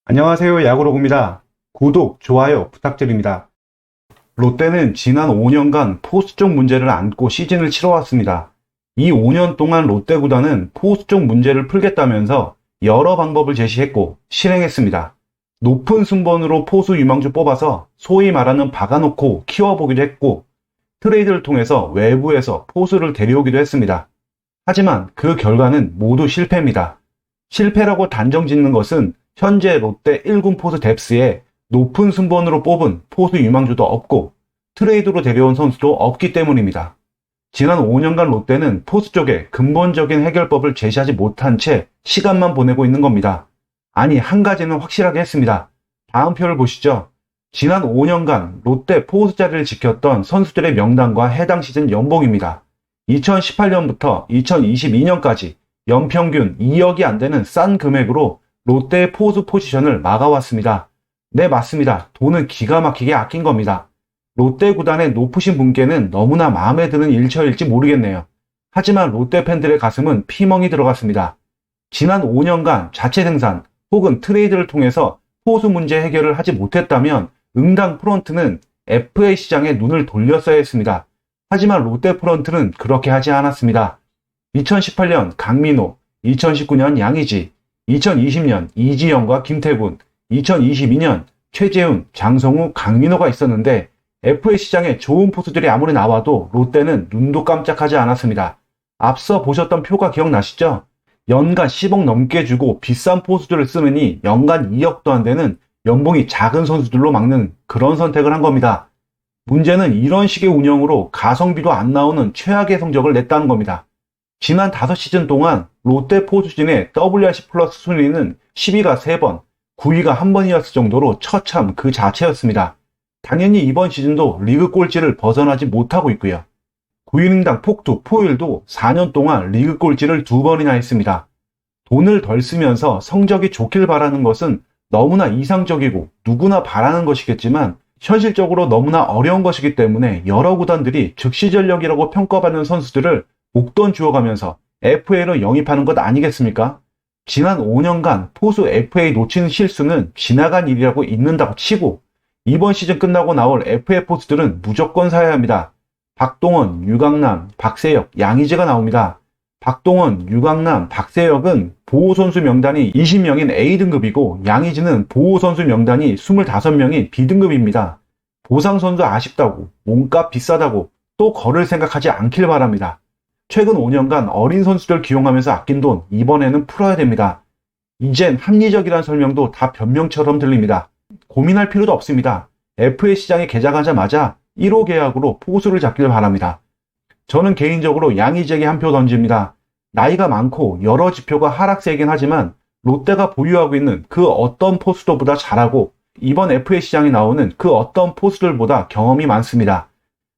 안녕하세요. 야구로그입니다. 구독, 좋아요 부탁드립니다. 롯데는 지난 5년간 포수 쪽 문제를 안고 시즌을 치러왔습니다. 이 5년 동안 롯데 구단은 포수 쪽 문제를 풀겠다면서 여러 방법을 제시했고 실행했습니다. 높은 순번으로 포수 유망주 뽑아서 소위 말하는 박아놓고 키워보기도 했고, 트레이드를 통해서 외부에서 포수를 데려오기도 했습니다. 하지만 그 결과는 모두 실패입니다. 실패라고 단정 짓는 것은 현재 롯데 1군 포수 뎁스에 높은 순번으로 뽑은 포수 유망주도 없고 트레이드로 데려온 선수도 없기 때문입니다. 지난 5년간 롯데는 포수 쪽에 근본적인 해결법을 제시하지 못한 채 시간만 보내고 있는 겁니다. 아니, 한 가지는 확실하게 했습니다. 다음 표를 보시죠. 지난 5년간 롯데 포수 자리를 지켰던 선수들의 명단과 해당 시즌 연봉입니다. 2018년부터 2022년까지 연평균 2억이 안 되는 싼 금액으로 롯데의 포수 포지션을 막아왔습니다. 네, 맞습니다. 돈은 기가 막히게 아낀 겁니다. 롯데 구단의 높으신 분께는 너무나 마음에 드는 일처일지 모르겠네요. 하지만 롯데 팬들의 가슴은 피멍이 들어갔습니다. 지난 5년간 자체 생산 혹은 트레이드를 통해서 포수 문제 해결을 하지 못했다면 응당 프런트는 FA 시장에 눈을 돌렸어야 했습니다. 하지만 롯데 프런트는 그렇게 하지 않았습니다. 2018년 강민호, 2019년 양의지, 2020년 이지영과 김태군, 2022년 최재훈, 장성우, 강민호가 있었는데 FA 시장에 좋은 포수들이 아무리 나와도 롯데는 눈도 깜짝하지 않았습니다. 앞서 보셨던 표가 기억나시죠? 연간 10억 넘게 주고 비싼 포수들을 쓰느니 연간 2억도 안 되는 연봉이 작은 선수들로 막는 그런 선택을 한 겁니다. 문제는 이런 식의 운영으로 가성비도 안 나오는 최악의 성적을 냈다는 겁니다. 지난 5시즌 동안 롯데 포수진의 WRC 플러스 순위는 10위가 3번, 9위가 1번이었을 정도로 처참 그 자체였습니다. 당연히 이번 시즌도 리그 꼴찌를 벗어나지 못하고 있고요. 9이닝당 폭투, 포율도 4년 동안 리그 꼴찌를 2번이나 했습니다. 돈을 덜 쓰면서 성적이 좋길 바라는 것은 너무나 이상적이고 누구나 바라는 것이겠지만 현실적으로 너무나 어려운 것이기 때문에 여러 구단들이 즉시 전력이라고 평가받는 선수들을 목돈 주어가면서 FA로 영입하는 것 아니겠습니까? 지난 5년간 포수 FA 놓치는 실수는 지나간 일이라고 잊는다고 치고 이번 시즌 끝나고 나올 FA 포수들은 무조건 사야 합니다. 박동원, 유강남, 박세혁, 양의지가 나옵니다. 박동원, 유강남, 박세혁은 보호선수 명단이 20명인 A등급이고 양의지는 보호선수 명단이 25명인 B등급입니다. 보상선수 아쉽다고, 몸값 비싸다고 또 거를 생각하지 않길 바랍니다. 최근 5년간 어린 선수들 기용하면서 아낀 돈 이번에는 풀어야 됩니다. 이젠 합리적이란 설명도 다 변명처럼 들립니다. 고민할 필요도 없습니다. FA 시장에 개장하자마자 1호 계약으로 포수를 잡길 바랍니다. 저는 개인적으로 양의지에게 한 표 던집니다. 나이가 많고 여러 지표가 하락세이긴 하지만 롯데가 보유하고 있는 그 어떤 포수들보다 잘하고 이번 FA 시장에 나오는 그 어떤 포수들보다 경험이 많습니다.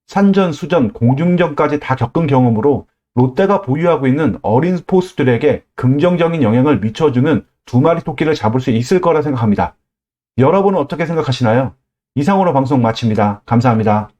산전, 수전, 공중전까지 다 겪은 경험으로 롯데가 보유하고 있는 어린 포수들에게 긍정적인 영향을 미쳐주는 2마리 토끼를 잡을 수 있을 거라 생각합니다. 여러분은 어떻게 생각하시나요? 이상으로 방송 마칩니다. 감사합니다.